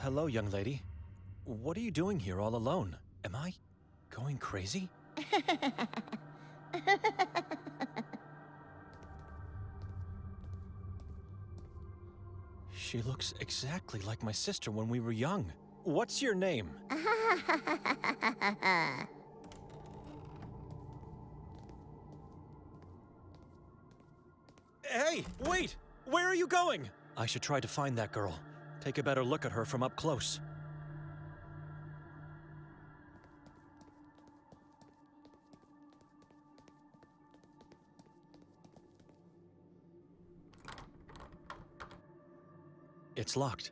Hello, young lady. What are you doing here all alone? Am I going crazy? She looks exactly like my sister when we were young. What's your name? Hey, wait! Where are you going? I should try to find that girl. Take a better look at her from up close. It's locked.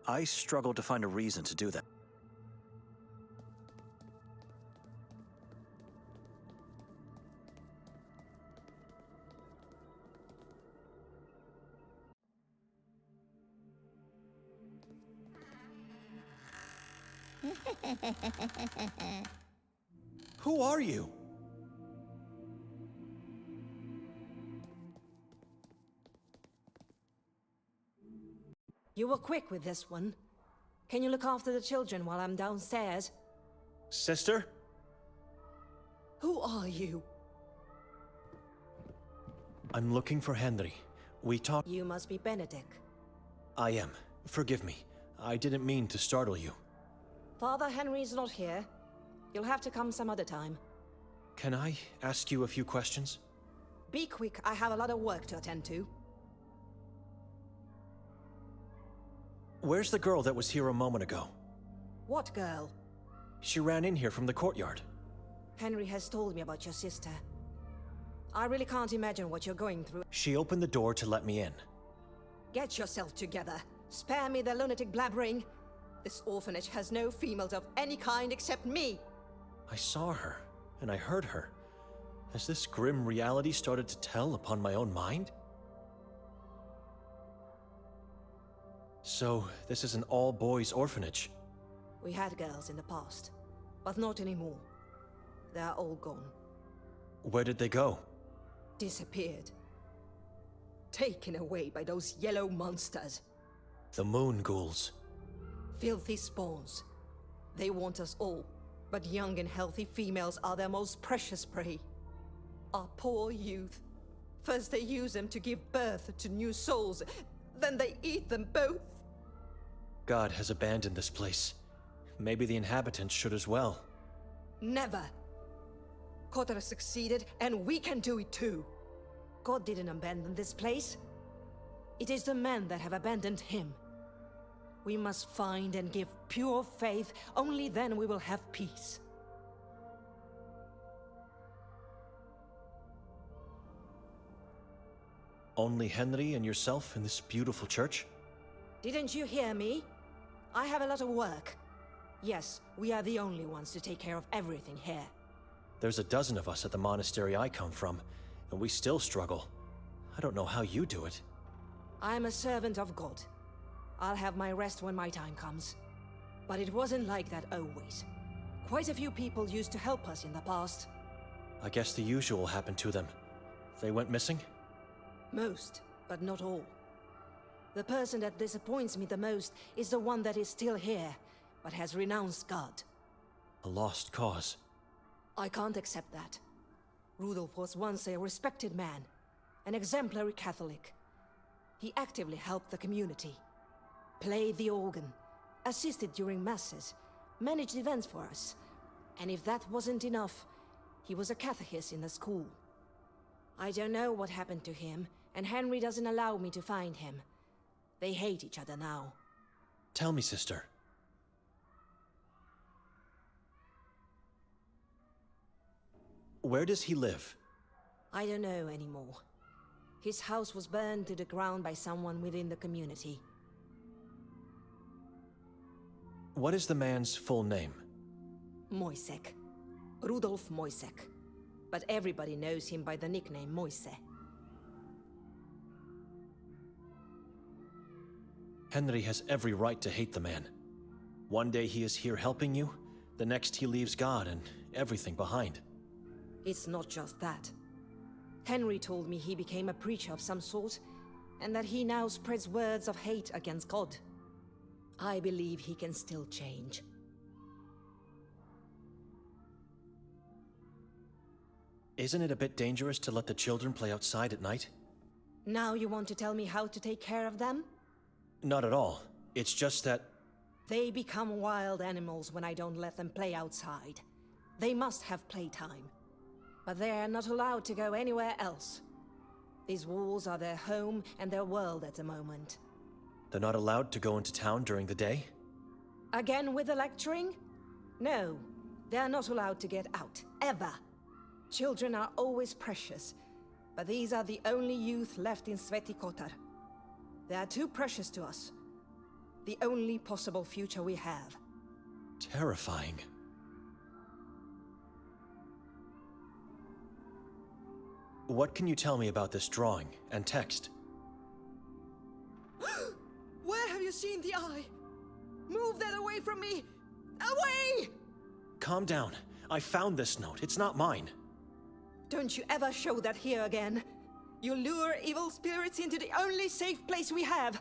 I struggle to find a reason to do that. Who are you? You were quick with this one. Can you look after the children while I'm downstairs? Sister? Who are you? I'm looking for Henry. We talked. You must be Benedict. I am. Forgive me. I didn't mean to startle you. Father Henry's not here. You'll have to come some other time. Can I ask you a few questions? Be quick, I have a lot of work to attend to. Where's the girl that was here a moment ago? What girl? She ran in here from the courtyard. Henry has told me about your sister. I really can't imagine what you're going through. She opened the door to let me in. Get yourself together. Spare me the lunatic blabbering. This orphanage has no females of any kind except me. I saw her, and I heard her. Has this grim reality started to tell upon my own mind? So, this is an all-boys orphanage. We had girls in the past, but not anymore. They're all gone. Where did they go? Disappeared. Taken away by those yellow monsters. The moon ghouls. Filthy spawns. They want us all, but young and healthy females are their most precious prey. Our poor youth. First they use them to give birth to new souls, then they eat them both. God has abandoned this place. Maybe the inhabitants should as well. Never. Kotar succeeded, and we can do it too. God didn't abandon this place. It is the men that have abandoned him. We must find and give pure faith, only then we will have peace. Only Henry and yourself in this beautiful church? Didn't you hear me? I have a lot of work. Yes, we are the only ones to take care of everything here. There's a dozen of us at the monastery I come from, and we still struggle. I don't know how you do it. I am a servant of God. I'll have my rest when my time comes. But it wasn't like that always. Quite a few people used to help us in the past. I guess the usual happened to them. They went missing? Most, but not all. The person that disappoints me the most is the one that is still here, but has renounced God. A lost cause. I can't accept that. Rudolf was once a respected man, an exemplary Catholic. He actively helped the community, played the organ, assisted during masses, managed events for us. And if that wasn't enough, he was a catechist in the school. I don't know what happened to him, and Henry doesn't allow me to find him. They hate each other now. Tell me, sister. Where does he live? I don't know anymore. His house was burned to the ground by someone within the community. What is the man's full name? Moisek. Rudolf Moisek. But everybody knows him by the nickname Moise. Henry has every right to hate the man. One day he is here helping you, the next he leaves God and everything behind. It's not just that. Henry told me he became a preacher of some sort, and that he now spreads words of hate against God. I believe he can still change. Isn't it a bit dangerous to let the children play outside at night? Now you want to tell me how to take care of them? Not at all. It's just that... They become wild animals when I don't let them play outside. They must have playtime. But they are not allowed to go anywhere else. These walls are their home and their world at the moment. They're not allowed to go into town during the day? Again with the lecturing? No, they are not allowed to get out, ever. Children are always precious, but these are the only youth left in Sveti Kotar. They are too precious to us. The only possible future we have. Terrifying. What can you tell me about this drawing and text? Where have you seen the eye? Move that away from me! Away! Calm down. I found this note. It's not mine. Don't you ever show that here again. You lure evil spirits into the only safe place we have.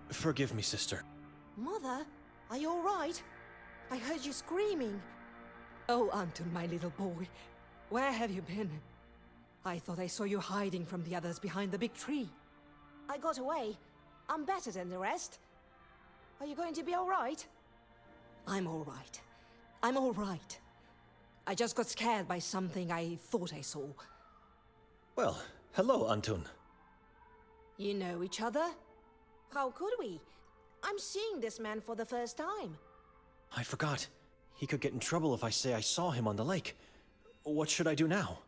Forgive me, sister. Mother, are you all right? I heard you screaming. Oh, Anton, my little boy. Where have you been? I thought I saw you hiding from the others behind the big tree. I got away. I'm better than the rest. Are you going to be all right? I'm all right. I'm all right. I just got scared by something I thought I saw. Well, hello, Antun. You know each other? How could we? I'm seeing this man for the first time. I forgot. He could get in trouble if I say I saw him on the lake. What should I do now?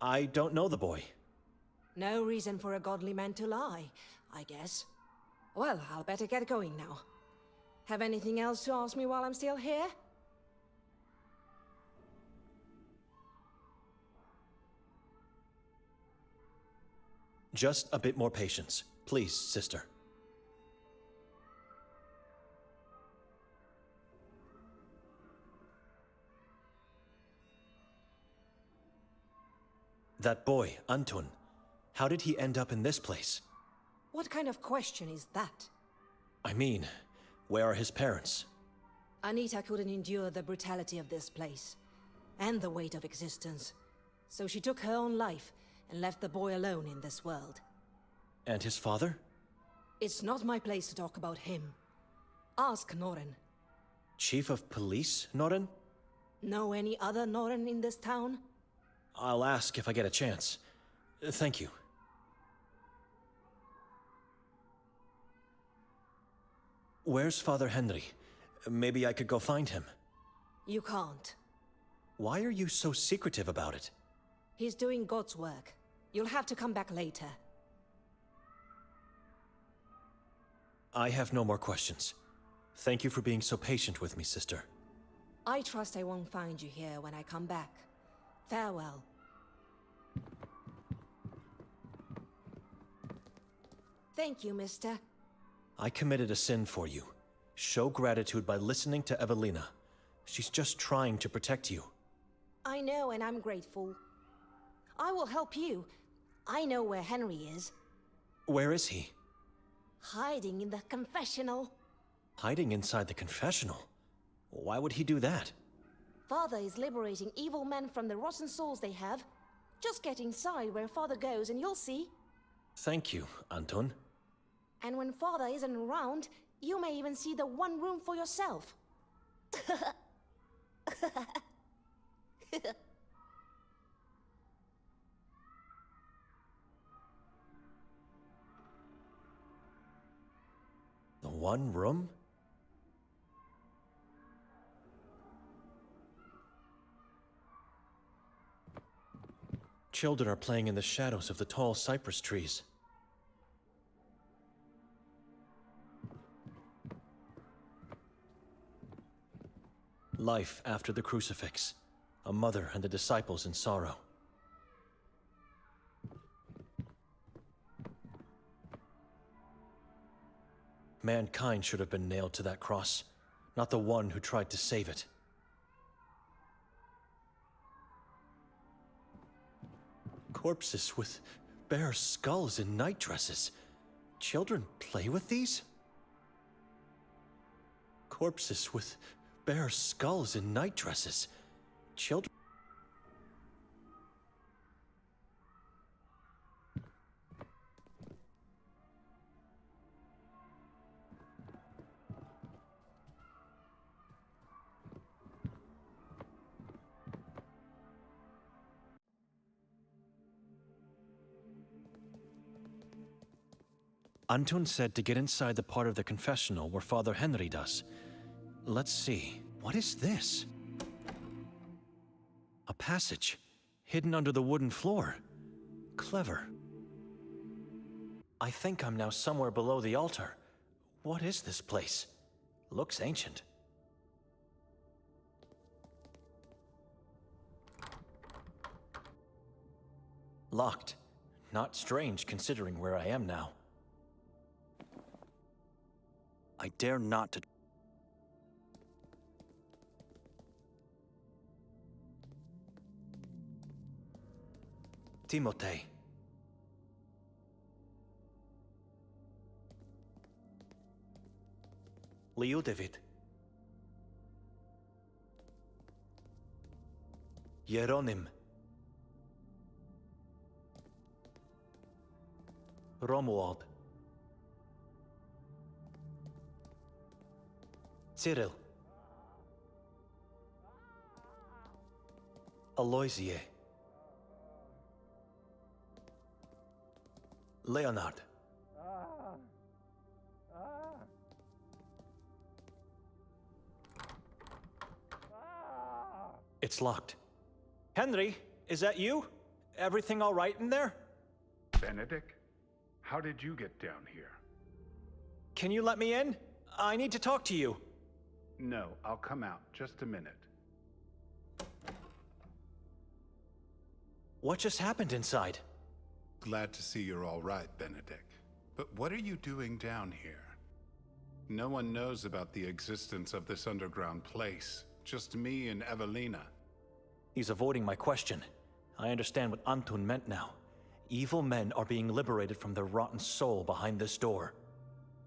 I don't know the boy. No reason for a godly man to lie, I guess. Well, I'll better get going now. Have anything else to ask me while I'm still here? Just a bit more patience. Please, sister. That boy, Antun, how did he end up in this place? What kind of question is that? I mean, where are his parents? Anita couldn't endure the brutality of this place, and the weight of existence. So she took her own life and left the boy alone in this world. And his father? It's not my place to talk about him. Ask Noren. Chief of Police, Noren? Know any other Noren in this town? I'll ask if I get a chance. Thank you. Where's Father Henry? Maybe I could go find him. You can't. Why are you so secretive about it? He's doing God's work. You'll have to come back later. I have no more questions. Thank you for being so patient with me, sister. I trust I won't find you here when I come back. Farewell. Thank you, mister. I committed a sin for you. Show gratitude by listening to Evelina. She's just trying to protect you. I know, and I'm grateful. I will help you. I know where Henry is. Where is he? Hiding in the confessional. Hiding inside the confessional? Why would he do that? Father is liberating evil men from the rotten souls they have. Just get inside where Father goes and you'll see. Thank you, Anton. And when Father isn't around, you may even see the one room for yourself. one room? Children are playing in the shadows of the tall cypress trees. Life after the crucifix. A mother and the disciples in sorrow. Mankind should have been nailed to that cross, not the one who tried to save it. Corpses with bare skulls and night dresses. Children play with these? Corpses with bare skulls and night dresses. Children. Antun said to get inside the part of the confessional where Father Henry does. Let's see. What is this? A passage, hidden under the wooden floor. Clever. I think I'm now somewhere below the altar. What is this place? Looks ancient. Locked. Not strange considering where I am now. I dare not to... Timotei. Liudavid. Jeronim. Romuald. Cyril. Aloysie. Leonard. It's locked. Henry, is that you? Everything all right in there? Benedict, how did you get down here? Can you let me in? I need to talk to you. No, I'll come out. Just a minute. What just happened inside? Glad to see you're all right, Benedict. But what are you doing down here? No one knows about the existence of this underground place. Just me and Evelina. He's avoiding my question. I understand what Antun meant now. Evil men are being liberated from their rotten soul behind this door.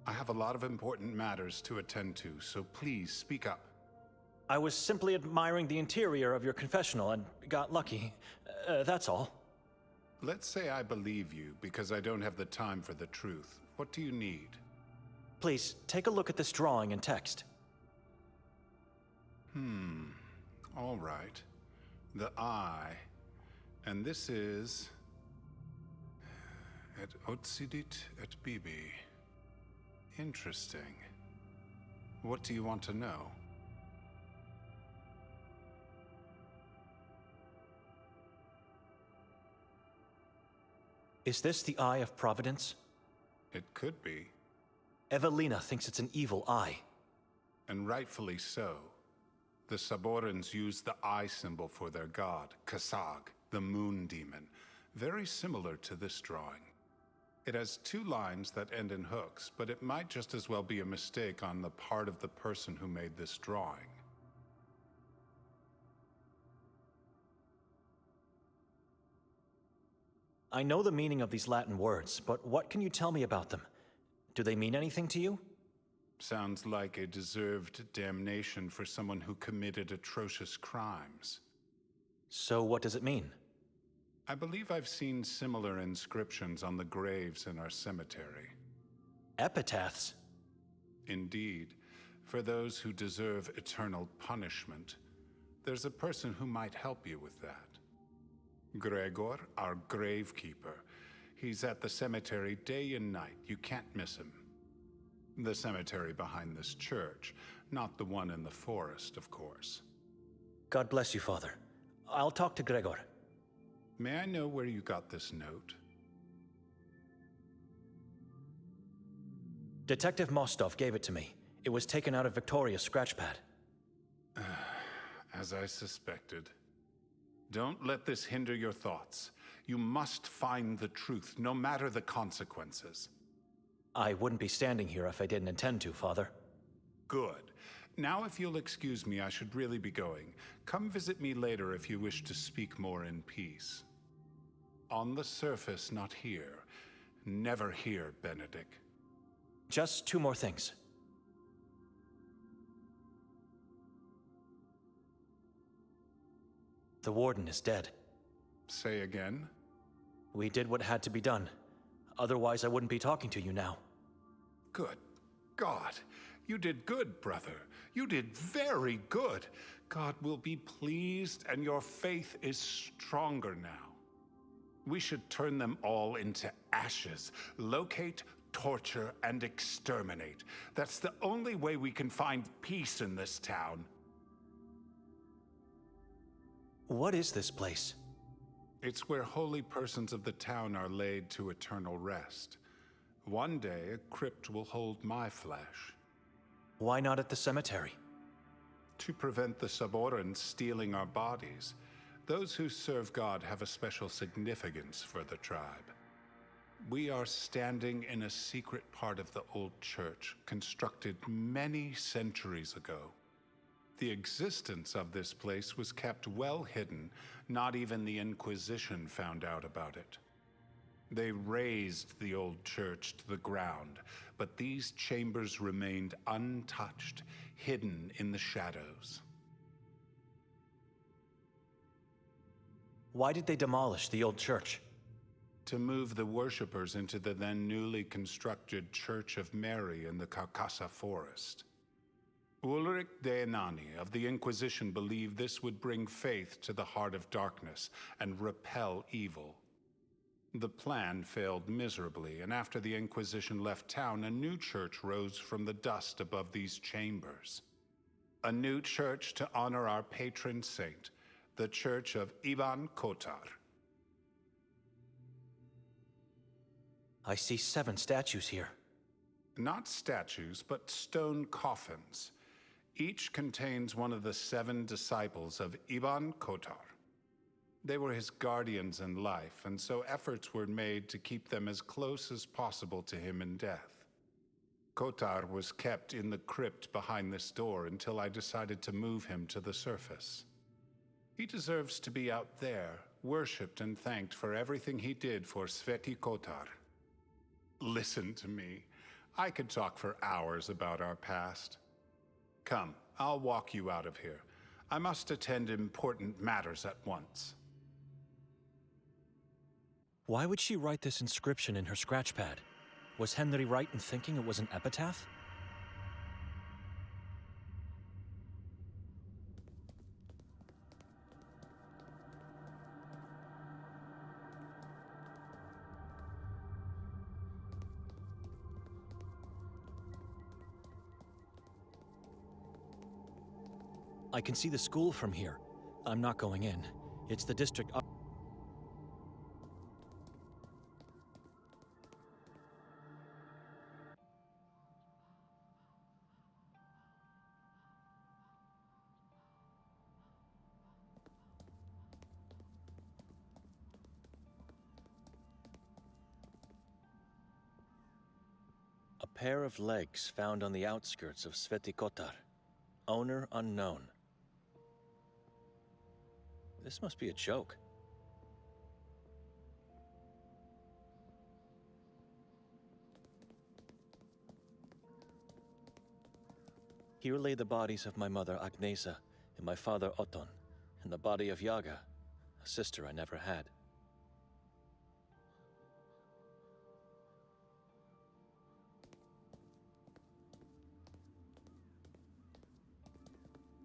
I have a lot of important matters to attend to, so please speak up. I was simply admiring the interior of your confessional and got lucky. That's all. Let's say I believe you because I don't have the time for the truth. What do you need? Please, take a look at this drawing and text. All right. The eye. And this is... Et occidit et bibi. Interesting. What do you want to know? Is this the Eye of Providence? It could be, Evelina thinks it's an evil eye. and rightfully so. The Saborans use the eye symbol for their god, Kasag, the moon demon, very similar to this drawing. It has two lines that end in hooks, but it might just as well be a mistake on the part of the person who made this drawing. I know the meaning of these Latin words, but what can you tell me about them? Do they mean anything to you? Sounds like a deserved damnation for someone who committed atrocious crimes. So what does it mean? I believe I've seen similar inscriptions on the graves in our cemetery. Epitaphs? Indeed, for those who deserve eternal punishment, there's a person who might help you with that. Gregor, our gravekeeper. He's at the cemetery day and night. You can't miss him. The cemetery behind this church, not the one in the forest, of course. God bless you, Father. I'll talk to Gregor. May I know where you got this note? Detective Mostov gave it to me. It was taken out of Victoria's scratchpad. As I suspected. Don't let this hinder your thoughts. You must find the truth, no matter the consequences. I wouldn't be standing here if I didn't intend to, Father. Good. Now, if you'll excuse me, I should really be going. Come visit me later if you wish to speak more in peace. On the surface, not here. Never here, Benedict. Just two more things. The warden is dead. Say again? We did what had to be done. Otherwise, I wouldn't be talking to you now. Good God. You did good, brother. You did very good. God will be pleased, and your faith is stronger now. We should turn them all into ashes. Locate, torture, and exterminate. That's the only way we can find peace in this town. What is this place? It's where holy persons of the town are laid to eternal rest. One day, a crypt will hold my flesh. Why not at the cemetery? To prevent the Saborans stealing our bodies. Those who serve God have a special significance for the tribe. We are standing in a secret part of the old church, constructed many centuries ago. The existence of this place was kept well hidden. Not even the Inquisition found out about it. They razed the old church to the ground, but these chambers remained untouched, hidden in the shadows. Why did they demolish the old church? To move the worshippers into the then newly constructed Church of Mary in the Carcassa forest. Ulrich de Enani of the Inquisition believed this would bring faith to the heart of darkness and repel evil. The plan failed miserably, and after the Inquisition left town, a new church rose from the dust above these chambers. A new church to honor our patron saint, the Church of Ivan Kotar. I see 7 statues here. Not statues, but stone coffins. Each contains one of the 7 disciples of Ivan Kotar. They were his guardians in life, and so efforts were made to keep them as close as possible to him in death. Kotar was kept in the crypt behind this door until I decided to move him to the surface. He deserves to be out there, worshipped and thanked for everything he did for Sveti Kotar. Listen to me. I could talk for hours about our past. Come, I'll walk you out of here. I must attend important matters at once. Why would she write this inscription in her scratchpad? Was Henry right in thinking it was an epitaph? I can see the school from here. I'm not going in. It's the district. A pair of legs found on the outskirts of Sveti Kotar. Owner unknown. This must be a joke. Here lay the bodies of my mother Agnesa and my father Oton, and the body of Yaga, a sister I never had.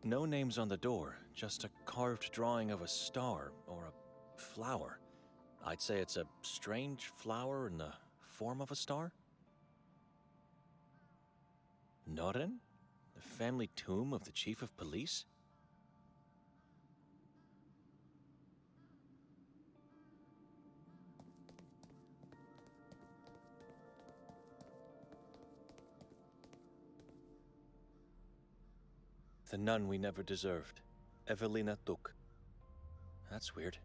No names on the door, just a carved drawing of a star or a flower. I'd say it's a strange flower in the form of a star. Noren? The family tomb of the chief of police? The nun we never deserved. Evelina Tuk. That's weird.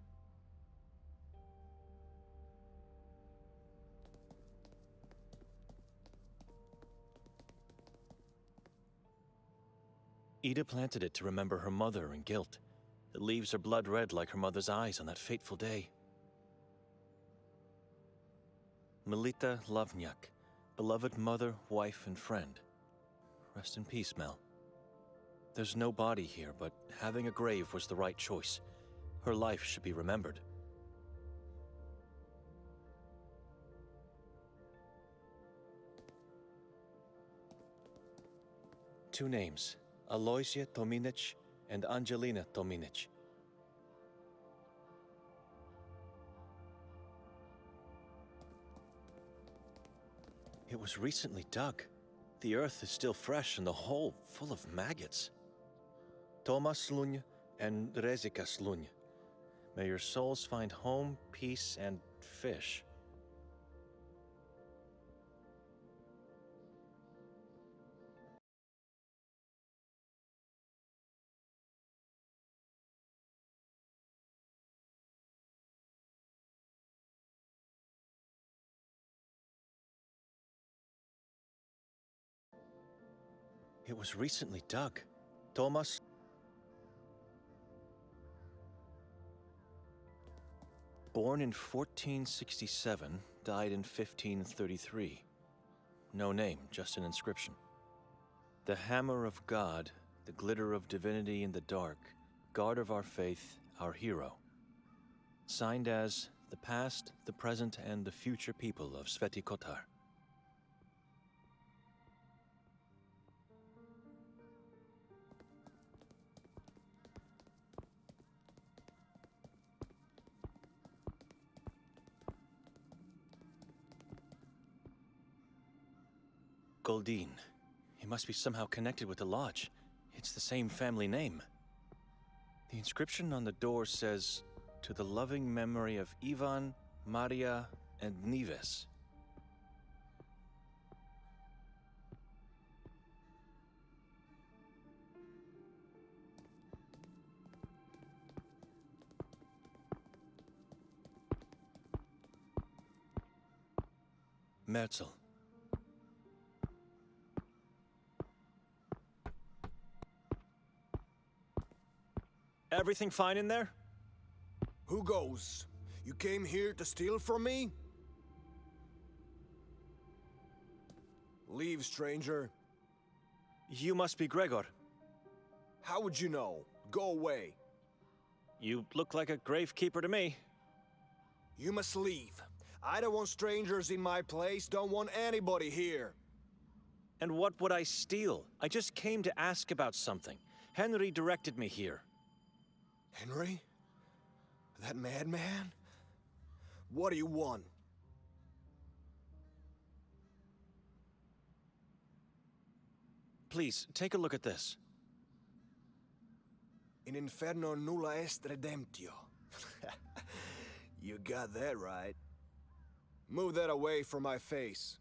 Ida planted it to remember her mother and guilt. The leaves are blood red like her mother's eyes on that fateful day. Melita Lavnyak, beloved mother, wife, and friend. Rest in peace, Mel. There's no body here, but having a grave was the right choice. Her life should be remembered. Two names, Aloysia Tominic and Angelina Tominic. It was recently dug. The earth is still fresh and the hole full of maggots. Tomas Sluny and Rezika Sluny. May your souls find home, peace, and fish. It was recently dug. Tomas. Born in 1467, died in 1533. No name, just an inscription. The hammer of God, the glitter of divinity in the dark, guard of our faith, our hero. Signed as the past, the present, and the future people of Sveti Kotar. Goldine. He must be somehow connected with the lodge. It's the same family name. The inscription on the door says, "To the loving memory of Ivan, Maria, and Nives." Merzel. Everything fine in there? Who goes? You came here to steal from me? Leave, stranger. You must be Gregor. How would you know? Go away. You look like a gravekeeper to me. You must leave. I don't want strangers in my place, don't want anybody here. And what would I steal? I just came to ask about something. Henry directed me here. Henry? That madman? What do you want? Please, take a look at this. In inferno nulla est redemptio. You got that right. Move that away from my face.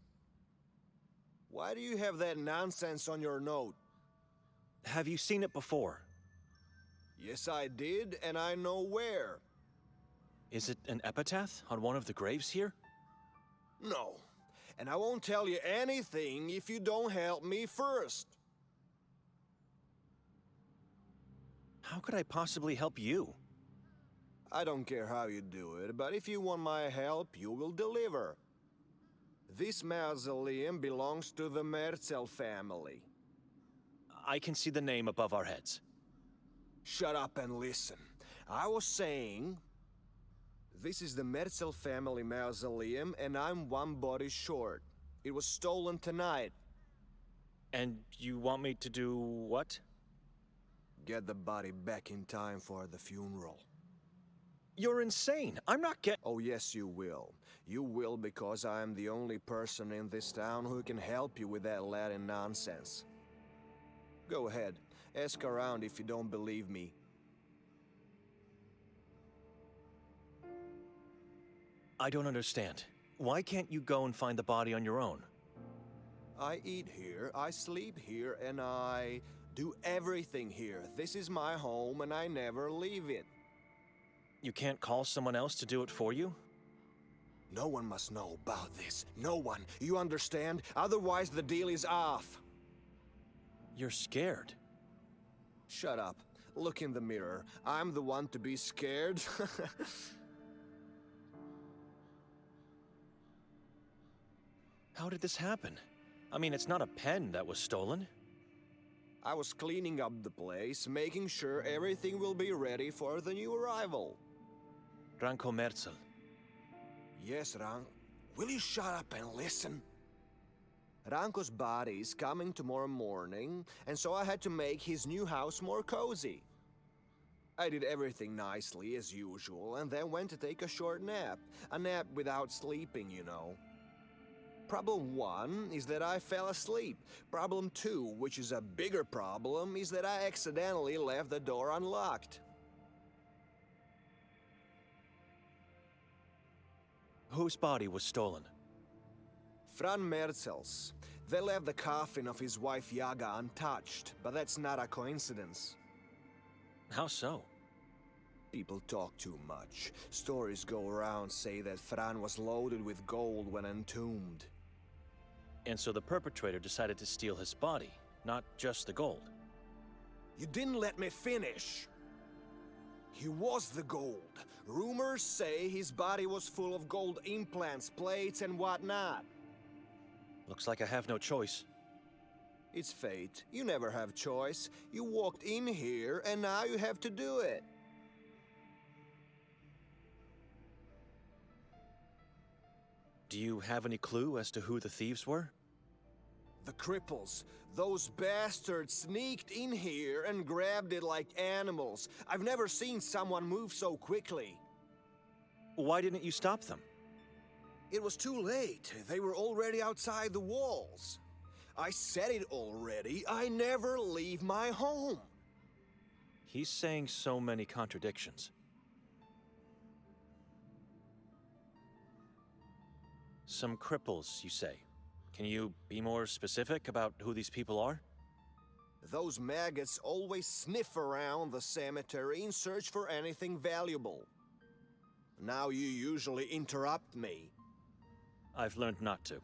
Why do you have that nonsense on your note? Have you seen it before? Yes, I did, and I know where. Is it an epitaph on one of the graves here? No, and I won't tell you anything if you don't help me first. How could I possibly help you? I don't care how you do it, but if you want my help, you will deliver. This mausoleum belongs to the Merzel family. I can see the name above our heads. Shut up and listen. I was saying, this is the Merzel family mausoleum, and I'm one body short. It was stolen tonight. And you want me to do what? Get the body back in time for the funeral. You're insane. I'm not Oh, yes, you will. You will because I am the only person in this town who can help you with that Latin nonsense. Go ahead. Ask around if you don't believe me. I don't understand. Why can't you go and find the body on your own? I eat here, I sleep here, and I do everything here. This is my home, and I never leave it. You can't call someone else to do it for you? No one must know about this. No one. You understand? Otherwise, the deal is off. You're scared. Shut up. Look in the mirror. I'm the one to be scared. How did this happen? I mean, it's not a pen that was stolen. I was cleaning up the place, making sure everything will be ready for the new arrival. Ranko Merzel. Yes, Rank. Will you shut up and listen? Ranko's body is coming tomorrow morning, and so I had to make his new house more cozy. I did everything nicely, as usual, and then went to take a short nap. A nap without sleeping, you know. Problem 1 is that I fell asleep. Problem 2, which is a bigger problem, is that I accidentally left the door unlocked. Whose body was stolen? Fran Merzel's. They left the coffin of his wife Yaga untouched, but that's not a coincidence. How so? People talk too much. Stories go around say that Fran was loaded with gold when entombed. And so the perpetrator decided to steal his body, not just the gold. You didn't let me finish. He was the gold. Rumors say his body was full of gold implants, plates, and whatnot. Looks like I have no choice. It's fate. You never have choice. You walked in here, and now you have to do it. Do you have any clue as to who the thieves were? The cripples. Those bastards sneaked in here and grabbed it like animals. I've never seen someone move so quickly. Why didn't you stop them? It was too late. They were already outside the walls. I said it already. I never leave my home. He's saying so many contradictions. Some cripples, you say. Can you be more specific about who these people are? Those maggots always sniff around the cemetery in search for anything valuable. Now you usually interrupt me. I've learned not to.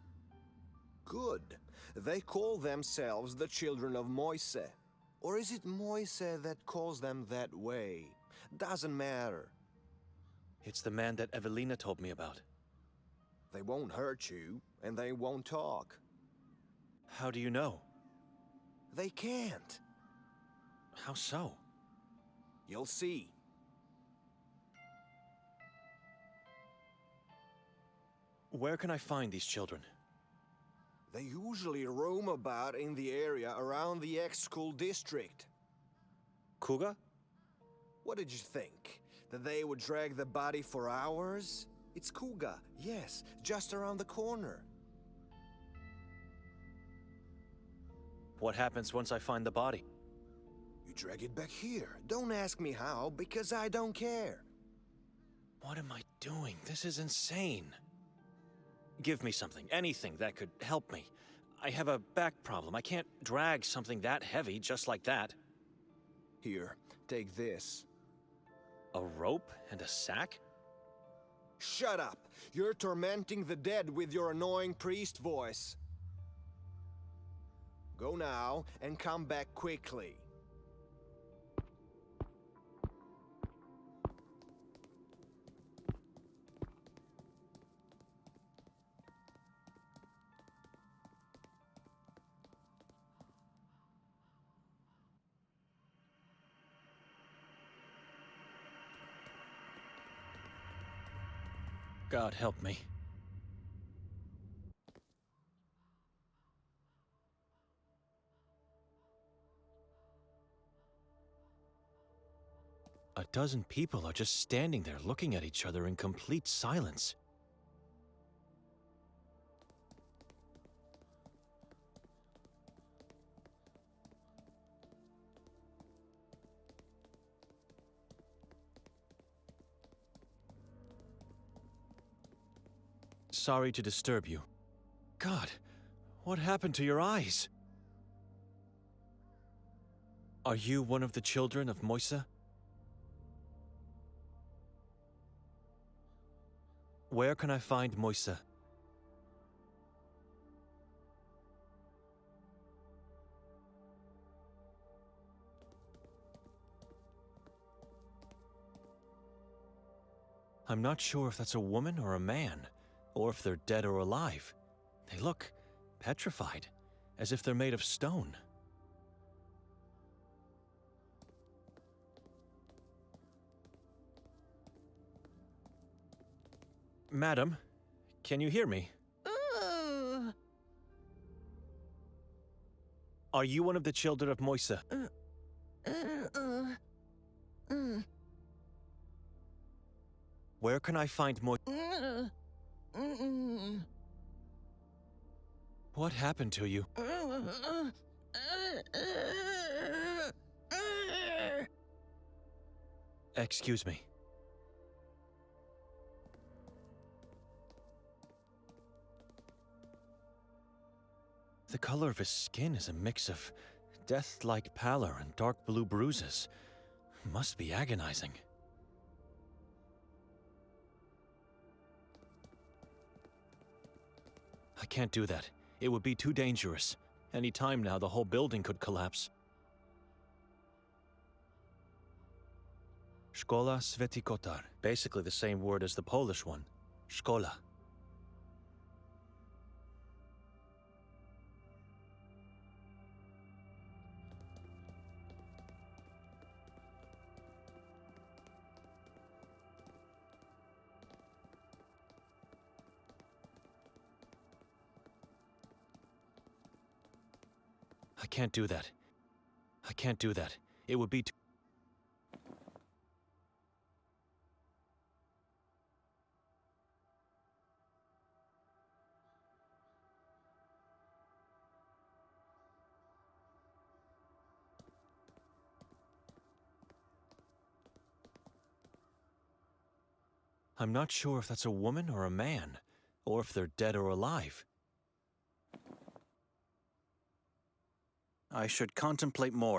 Good. They call themselves the Children of Moise. Or is it Moise that calls them that way? Doesn't matter. It's the man that Evelina told me about. They won't hurt you, and they won't talk. How do you know? They can't. How so? You'll see. Where can I find these children? They usually roam about in the area around the ex-school district. Kuga? What did you think? That they would drag the body for hours? It's Kuga, yes, just around the corner. What happens once I find the body? You drag it back here. Don't ask me how, because I don't care. What am I doing? This is insane. Give me something, anything that could help me. I have a back problem. I can't drag something that heavy just like that. Here, take this. A rope and a sack? Shut up! You're tormenting the dead with your annoying priest voice. Go now, and come back quickly. God help me. A dozen people are just standing there looking at each other in complete silence. Sorry to disturb you. God, what happened to your eyes? Are you one of the children of Moisa? Where can I find Moisa? I'm not sure if that's a woman or a man, or if they're dead or alive. They look petrified, as if they're made of stone. Madam, can you hear me? Are you one of the children of Moisa? Where can I find Moisa? What happened to you? Excuse me. The color of his skin is a mix of death-like pallor and dark blue bruises. Must be agonizing. I can't do that. It would be too dangerous. Any time now, the whole building could collapse. Szkoła Sveti Kotar. Basically the same word as the Polish one. Szkola. I can't do that. I can't do that. It would be too... I'm not sure if that's a woman or a man, or if they're dead or alive. I should contemplate more.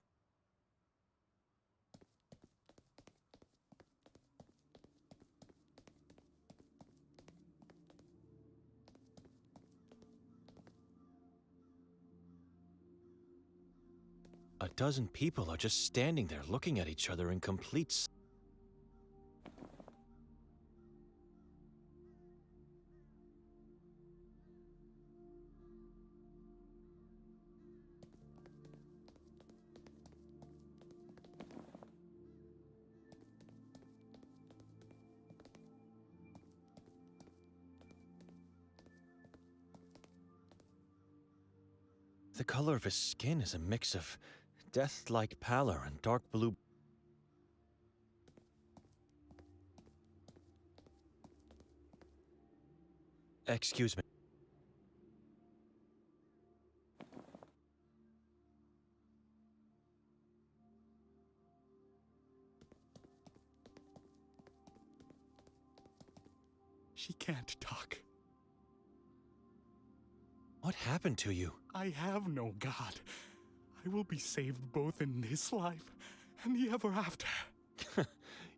A dozen people are just standing there looking at each other in complete The color of his skin is a mix of death-like pallor and dark blue. Excuse me. She can't talk. What happened to you? I have no God. I will be saved both in this life and the ever after.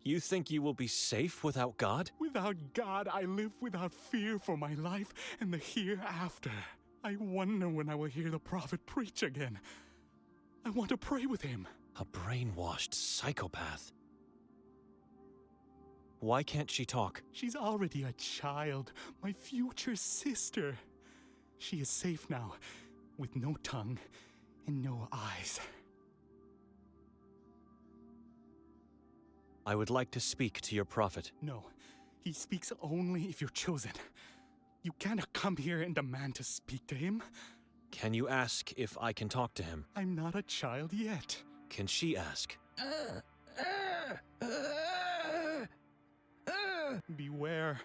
You think you will be safe without God? Without God, I live without fear for my life and the hereafter. I wonder when I will hear the prophet preach again. I want to pray with him. A brainwashed psychopath. Why can't she talk? She's already a child, my future sister. She is safe now, with no tongue and no eyes. I would like to speak to your prophet. No, he speaks only if you're chosen. You cannot come here and demand to speak to him. Can you ask if I can talk to him? I'm not a child yet. Can she ask? Beware,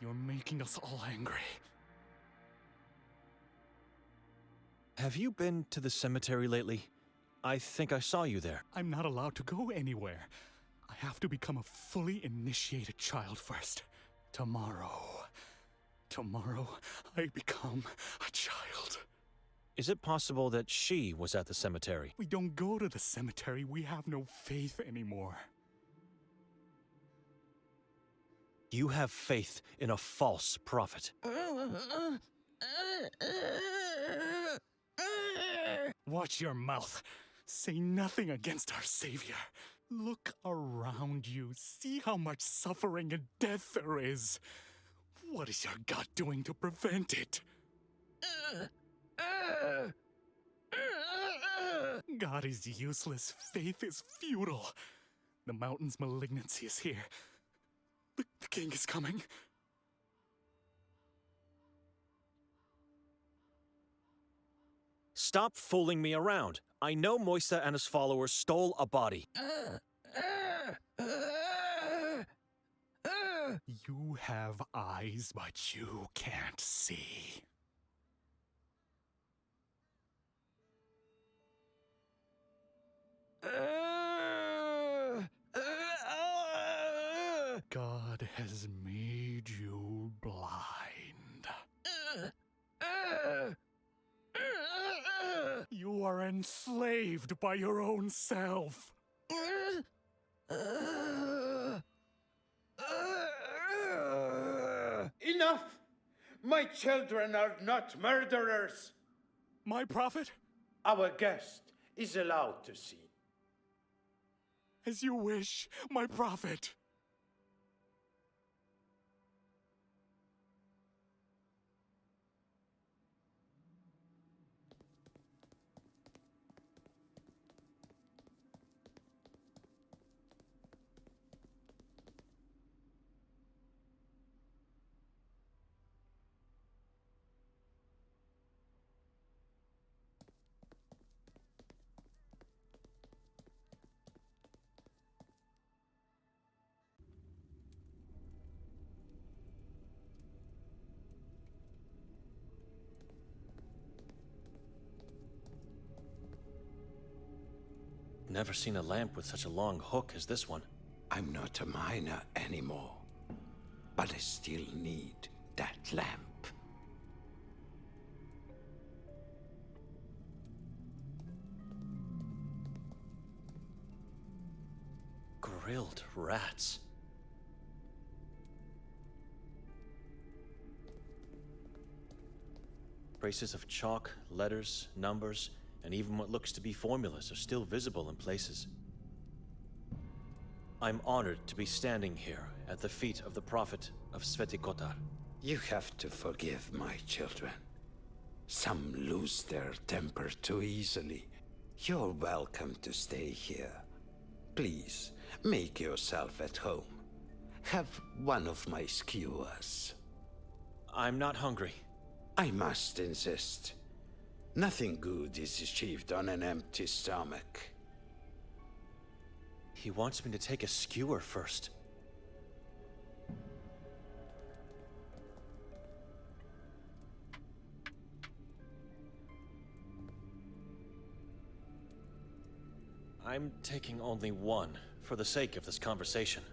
you're making us all angry. Have you been to the cemetery lately? I think I saw you there. I'm not allowed to go anywhere. I have to become a fully initiated child first. Tomorrow. Tomorrow, I become a child. Is it possible that she was at the cemetery? We don't go to the cemetery. We have no faith anymore. You have faith in a false prophet. Watch your mouth. Say nothing against our Savior. Look around you. See how much suffering and death there is. What is your God doing to prevent it? God is useless. Faith is futile. The mountain's malignancy is here. The king is coming. Stop fooling me around. I know Moisa and his followers stole a body. You have eyes, but you can't see. God has made you blind. You are enslaved by your own self. Enough! My children are not murderers! My prophet? Our guest is allowed to see. As you wish, my prophet. Never seen a lamp with such a long hook as this one. I'm not a miner anymore, but I still need that lamp. Grilled rats. Traces of chalk, letters, numbers, and even what looks to be formulas are still visible in places. I'm honored to be standing here at the feet of the prophet of Sveti Kotar. You have to forgive my children. Some lose their temper too easily. You're welcome to stay here. Please, make yourself at home. Have one of my skewers. I'm not hungry. I must insist. Nothing good is achieved on an empty stomach. He wants me to take a skewer first. I'm taking only one, for the sake of this conversation.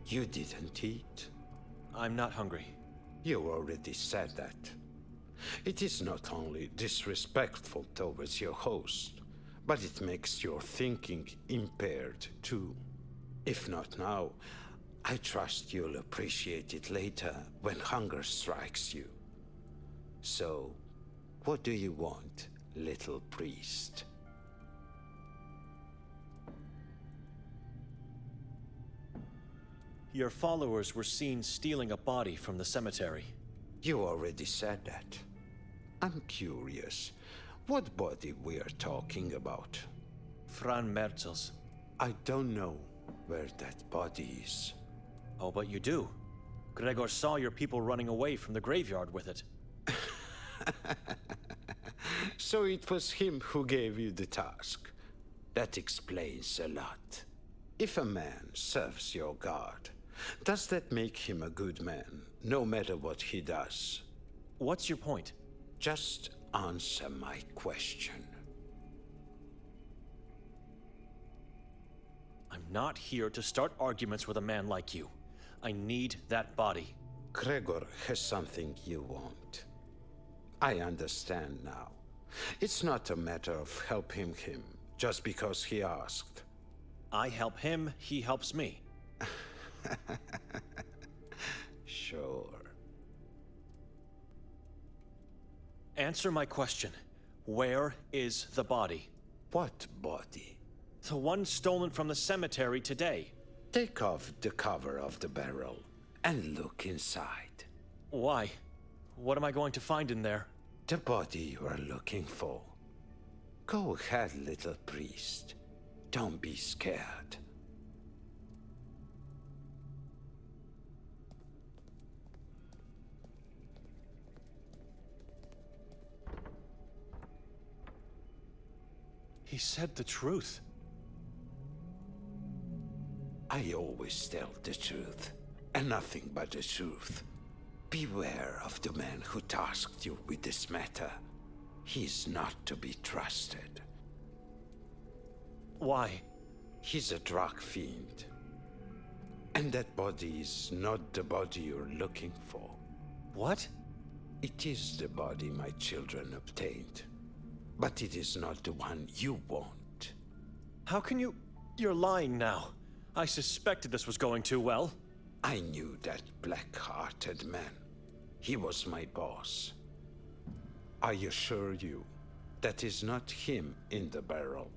You didn't eat? I'm not hungry. You already said that. It is not only disrespectful towards your host, but it makes your thinking impaired too. If not now, I trust you'll appreciate it later when hunger strikes you. So, what do you want, little priest? Your followers were seen stealing a body from the cemetery. You already said that. I'm curious, what body we are talking about? Fran Merzel's. I don't know where that body is. Oh, but you do. Gregor saw your people running away from the graveyard with it. So it was him who gave you the task. That explains a lot. If a man serves your god, does that make him a good man, no matter what he does? What's your point? Just answer my question. I'm I'm not here to start arguments with a man like you. I need that body. Gregor has something you want. I understand now. It's not a matter of helping him just because he asked. I help him, he helps me. Sure. Answer my question. Where is the body? What body? The one stolen from the cemetery today. Take off the cover of the barrel and look inside. Why? What am I going to find in there? The body you are looking for. Go ahead, little priest. Don't be scared. He said the truth. I always tell the truth, and nothing but the truth. Beware of the man who tasked you with this matter. He is not to be trusted. Why? He's a drug fiend. And that body is not the body you're looking for. What? It is the body my children obtained. But it is not the one you want. How can you... You're lying now. I suspected this was going too well. I knew that black-hearted man. He was my boss. I assure you, that is not him in the barrel.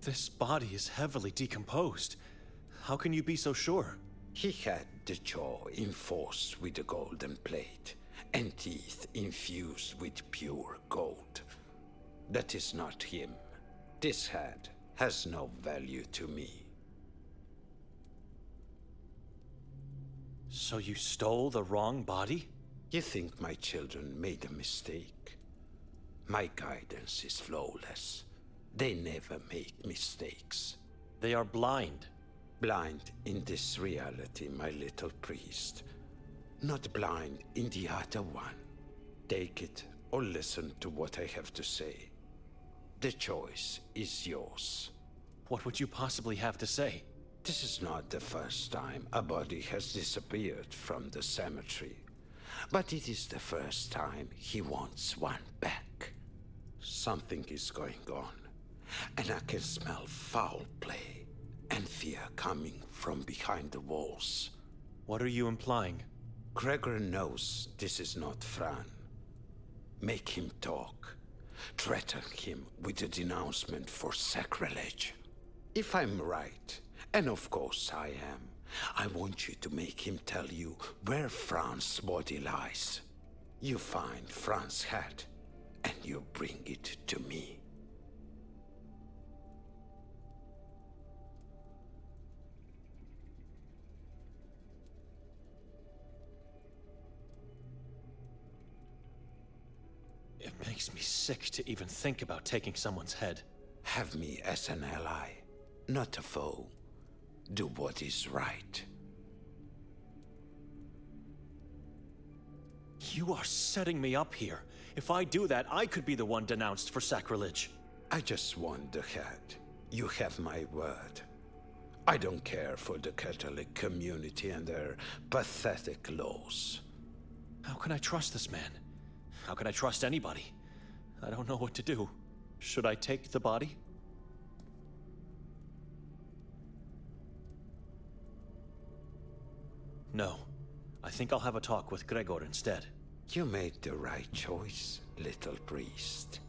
This body is heavily decomposed. How can you be so sure? He had the jaw enforced with a golden plate, and teeth infused with pure gold. That is not him. This head has no value to me. So you stole the wrong body? You think my children made a mistake? My guidance is flawless. They never make mistakes. They are blind. Blind in this reality, my little priest. Not blind in the other one. Take it or listen to what I have to say. The choice is yours. What would you possibly have to say? This is not the first time a body has disappeared from the cemetery. But it is the first time he wants one back. Something is going on, and I can smell foul play and fear coming from behind the walls. What are you implying? Gregor knows this is not Fran. Make him talk. Threaten him with a denouncement for sacrilege. If I'm right, and of course I am, I want you to make him tell you where Fran's body lies. You find Fran's head, and you bring it to me. It makes me sick to even think about taking someone's head. Have me as an ally, not a foe. Do what is right. You are setting me up here. If I do that, I could be the one denounced for sacrilege. I just want the head. You have my word. I don't care for the Catholic community and their pathetic laws. How can I trust this man? How can I trust anybody? I don't know what to do. Should I take the body? No. I think I'll have a talk with Gregor instead. You made the right choice, little priest.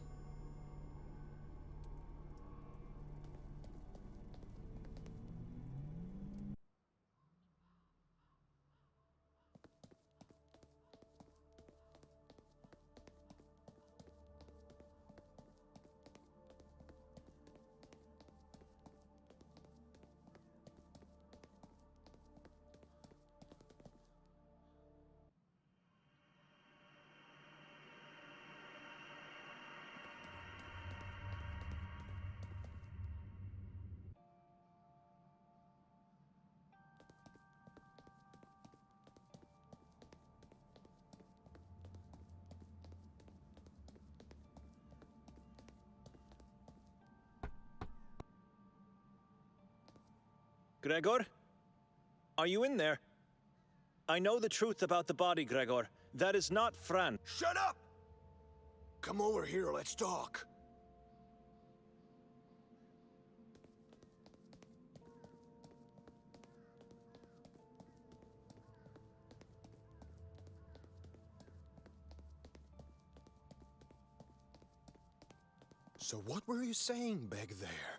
Gregor? Are you in there? I know the truth about the body, Gregor. That is not Fran. Shut up! Come over here, let's talk. So what were you saying back there?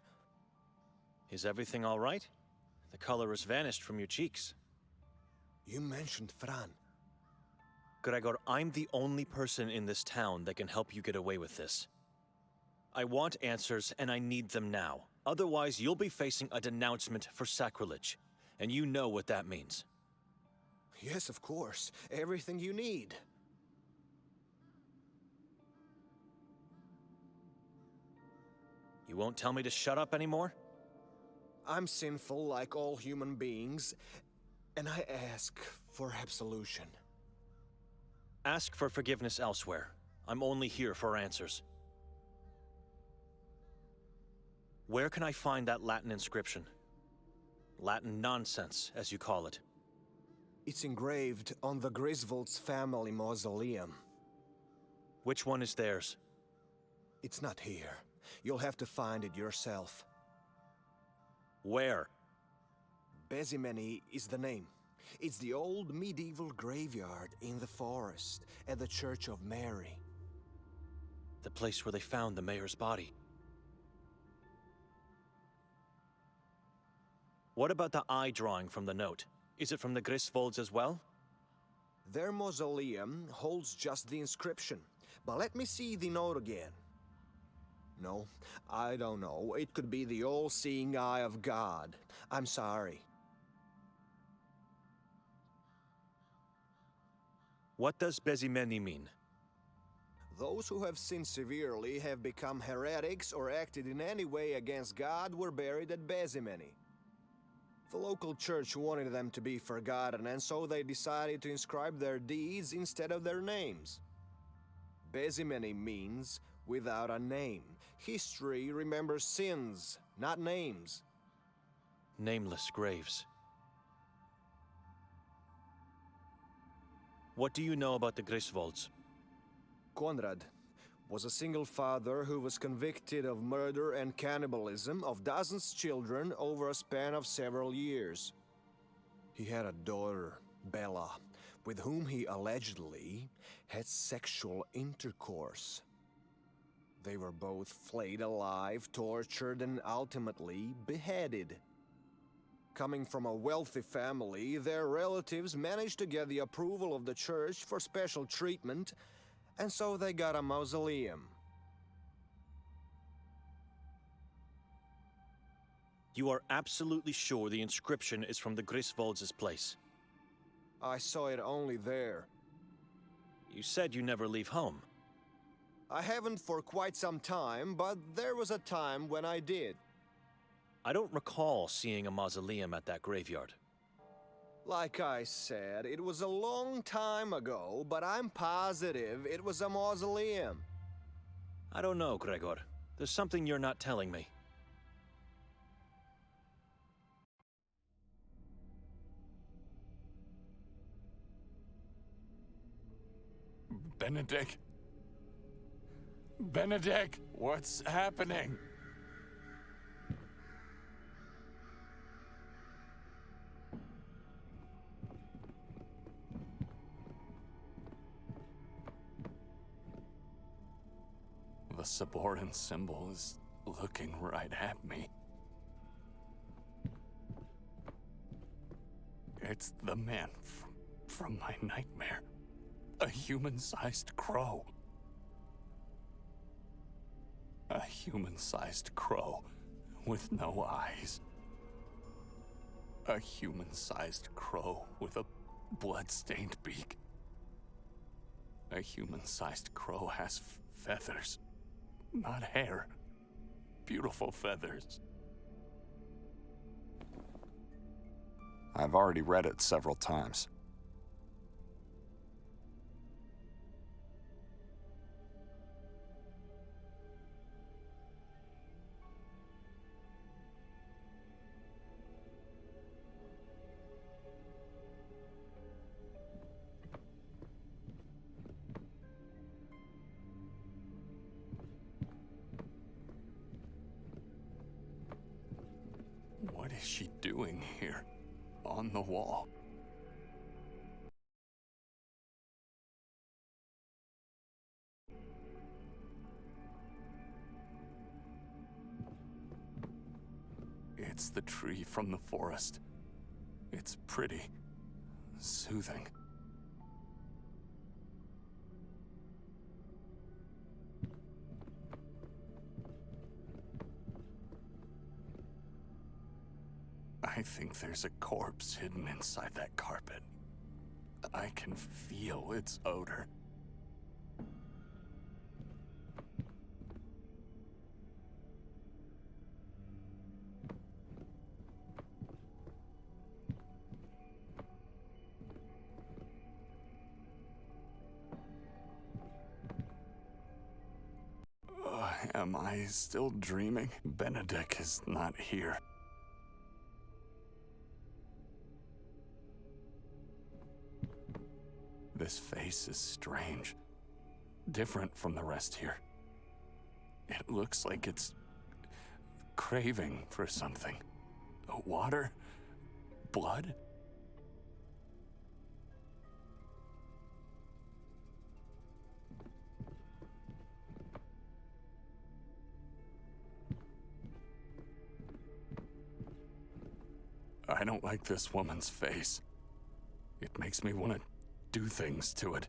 Is everything all right? The color has vanished from your cheeks. You mentioned Fran. Gregor, I'm the only person in this town that can help you get away with this. I want answers, and I need them now. Otherwise, you'll be facing a denouncement for sacrilege. And you know what that means. Yes, of course. Everything you need. You won't tell me to shut up anymore? I'm sinful like all human beings, and I ask for absolution. Ask for forgiveness elsewhere. I'm only here for answers. Where can I find that Latin inscription? Latin nonsense, as you call it. It's engraved on the Griswold's family mausoleum. Which one is theirs? It's not here. You'll have to find it yourself. Where? Bezimeni is the name. It's the old medieval graveyard in the forest at the Church of Mary. The place where they found the mayor's body. What about the eye drawing from the note? Is it from the Griswolds as well? Their mausoleum holds just the inscription, but let me see the note again. No, I don't know. It could be the all-seeing eye of God. I'm sorry. What does Bezimeni mean? Those who have sinned severely, have become heretics, or acted in any way against God were buried at Bezimeni. The local church wanted them to be forgotten, and so they decided to inscribe their deeds instead of their names. Bezimeni means without a name. History remembers sins, not names. Nameless graves. What do you know about the Griswolds? Konrad was a single father who was convicted of murder and cannibalism of dozens of children over a span of several years. He had a daughter, Bella, with whom he allegedly had sexual intercourse. They were both flayed alive, tortured, and ultimately beheaded. Coming from a wealthy family, their relatives managed to get the approval of the church for special treatment, and so they got a mausoleum. You are absolutely sure the inscription is from the Griswolds' place? I saw it only there. You said you never leave home. I haven't for quite some time, but there was a time when I did. I don't recall seeing a mausoleum at that graveyard. Like I said, it was a long time ago, but I'm positive it was a mausoleum. I don't know, Gregor. There's something you're not telling me. Benedict? Benedict, what's happening? The Saboran symbol is looking right at me. It's the man from my nightmare. A human-sized crow. A human-sized crow with no eyes. A human-sized crow with a blood-stained beak. A human-sized crow has feathers, not hair. Beautiful feathers. I've already read it several times. doing here, on the wall? It's the tree from the forest. It's pretty, soothing. I think there's a corpse hidden inside that carpet. I can feel its odor. Am I still dreaming? Benedict is not here. This face is strange. Different from the rest here. It looks like it's craving for something. Water? Blood? I don't like this woman's face. It makes me want to do things to it.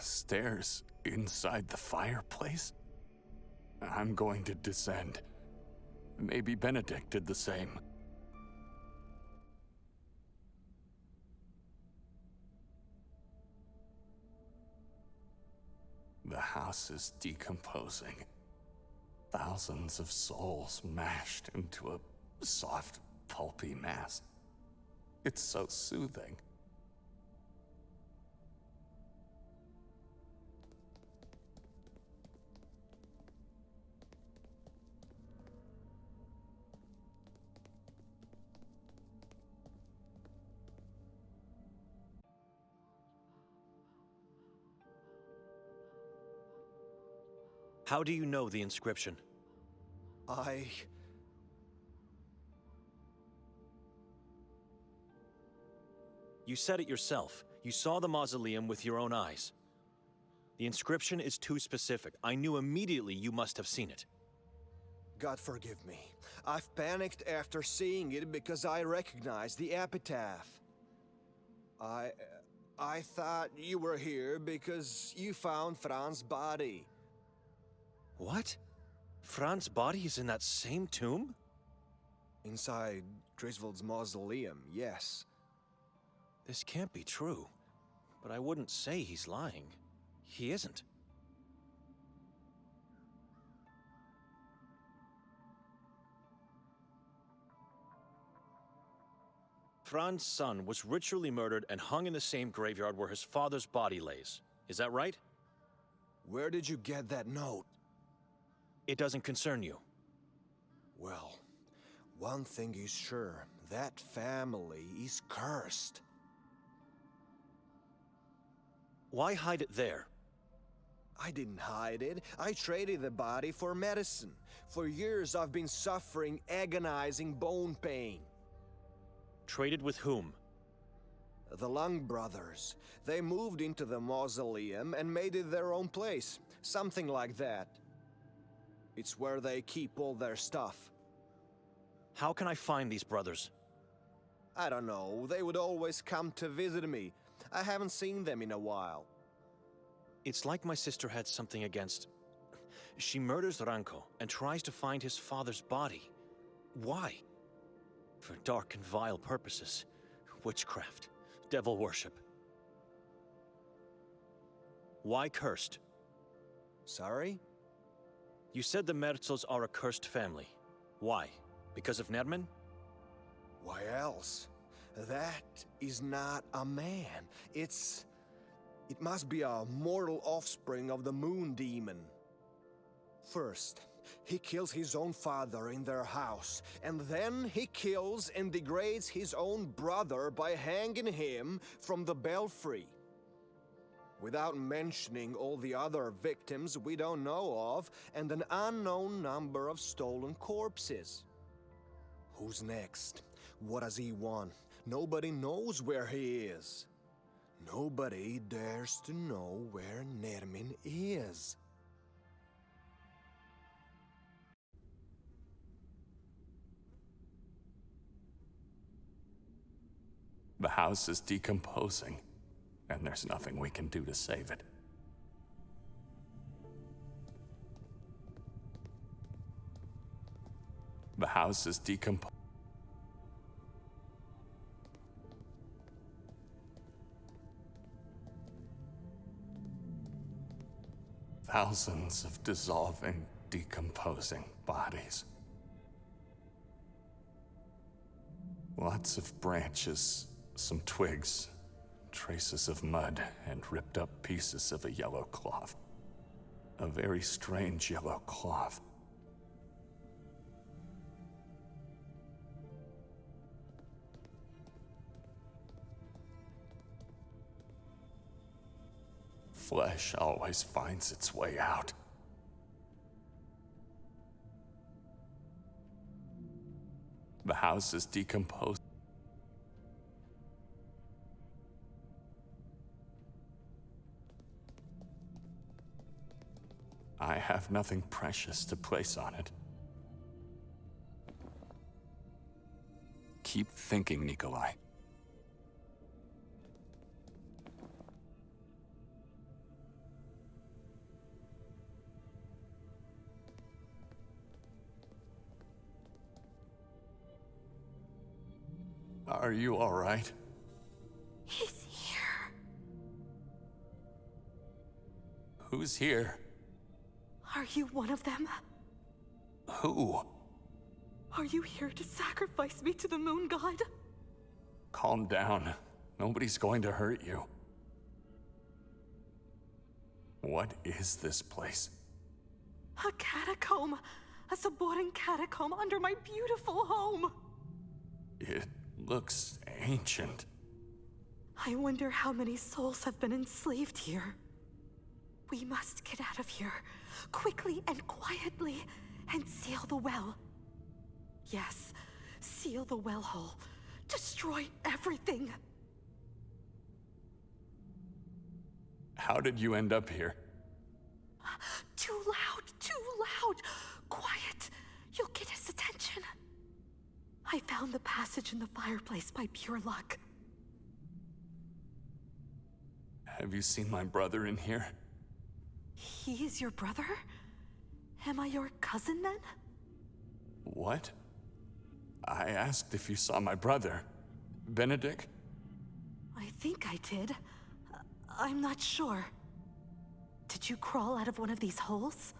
Stairs inside the fireplace? I'm going to descend. Maybe Benedict did the same. The house is decomposing. Thousands of souls mashed into a soft, pulpy mass. It's so soothing. How do you know the inscription? You said it yourself. You saw the mausoleum with your own eyes. The inscription is too specific. I knew immediately you must have seen it. God forgive me. I've panicked after seeing it because I recognized the epitaph. I thought you were here because you found Fran's body. What? Fran's body is in that same tomb? Inside Griswold's mausoleum, yes. This can't be true. But I wouldn't say he's lying. He isn't. Fran's son was ritually murdered and hung in the same graveyard where his father's body lays. Is that right? Where did you get that note? It doesn't concern you. Well, one thing is sure. That family is cursed. Why hide it there? I didn't hide it. I traded the body for medicine. For years I've been suffering agonizing bone pain. Traded with whom? The Lung brothers. They moved into the mausoleum and made it their own place. Something like that. It's where they keep all their stuff. How can I find these brothers? I don't know. They would always come to visit me. I haven't seen them in a while. It's like my sister had something against... She murders Ranko and tries to find his father's body. Why? For dark and vile purposes. Witchcraft. Devil worship. Why cursed? Sorry? You said the Merzels are a cursed family. Why? Because of Nerman? Why else? That is not a man. It must be a mortal offspring of the Moon Demon. First, he kills his own father in their house, and then he kills and degrades his own brother by hanging him from the belfry. Without mentioning all the other victims we don't know of, and an unknown number of stolen corpses. Who's next? What does he want? Nobody knows where he is. Nobody dares to know where Nermin is. The house is decomposing, and there's nothing we can do to save it. The house is decomposing. Thousands of dissolving, decomposing bodies. Lots of branches, some twigs, traces of mud, and ripped up pieces of a yellow cloth. A very strange yellow cloth. Flesh always finds its way out. The house is decomposed. I have nothing precious to place on it. Keep thinking, Nikolai. Are you all right? He's here. Who's here? Are you one of them? Who? Are you here to sacrifice me to the moon god? Calm down. Nobody's going to hurt you. What is this place? A catacomb. A Saboran catacomb under my beautiful home. It looks ancient. I wonder how many souls have been enslaved here. We must get out of here, quickly and quietly, and seal the well. Yes, seal the well hole. Destroy everything. How did you end up here? Too loud, too loud. Quiet. You'll get his attention. I found the passage in the fireplace by pure luck. Have you seen my brother in here? He is your brother? Am I your cousin then? What? I asked if you saw my brother. Benedict? I think I did. I'm not sure. Did you crawl out of one of these holes?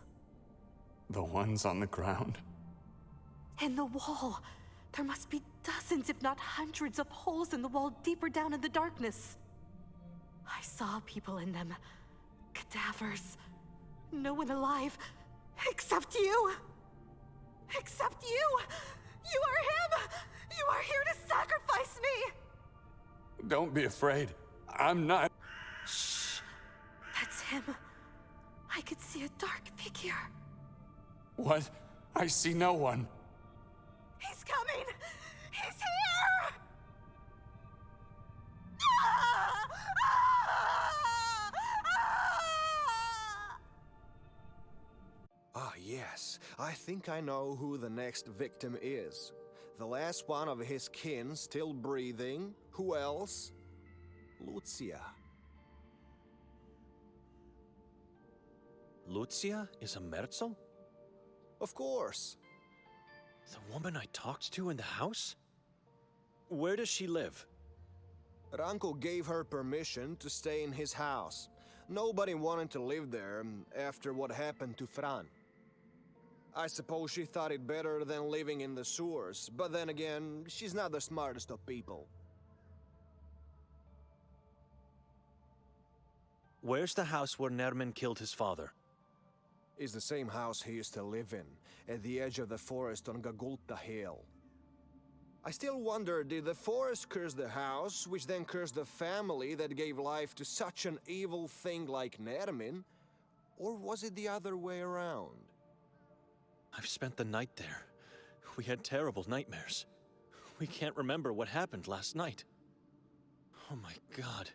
The ones on the ground? In the wall. There must be dozens, if not hundreds, of holes in the wall deeper down in the darkness. I saw people in them. Cadavers. No one alive. Except you! Except you! You are him! You are here to sacrifice me! Don't be afraid. I'm not. Shh. That's him. I could see a dark figure. What? I see no one. He's coming! He's here! Ah! Ah, yes. I think I know who the next victim is. The last one of his kin still breathing. Who else? Lucia. Lucia is a Merzel? Of course. The woman I talked to in the house? Where does she live? Ranko gave her permission to stay in his house. Nobody wanted to live there after what happened to Fran. I suppose she thought it better than living in the sewers, but then again, she's not the smartest of people. Where's the house where Nermin killed his father? is the same house he used to live in, at the edge of the forest on Gagulta Hill. I still wonder, did the forest curse the house, which then cursed the family that gave life to such an evil thing like Nermin? Or was it the other way around? I've spent the night there. We had terrible nightmares. We can't remember what happened last night. Oh my God.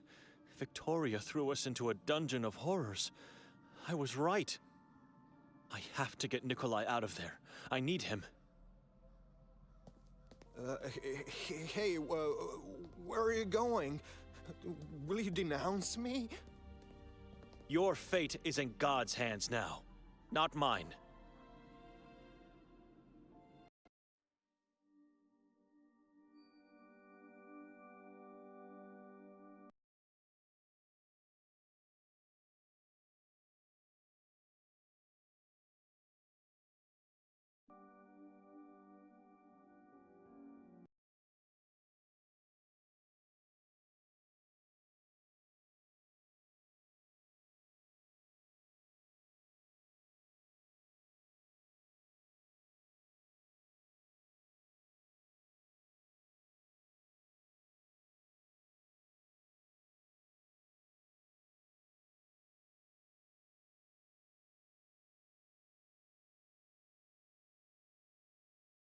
Victoria threw us into a dungeon of horrors. I was right. I have to get Nikolai out of there. I need him. Hey, where are you going? Will you denounce me? Your fate is in God's hands now, not mine.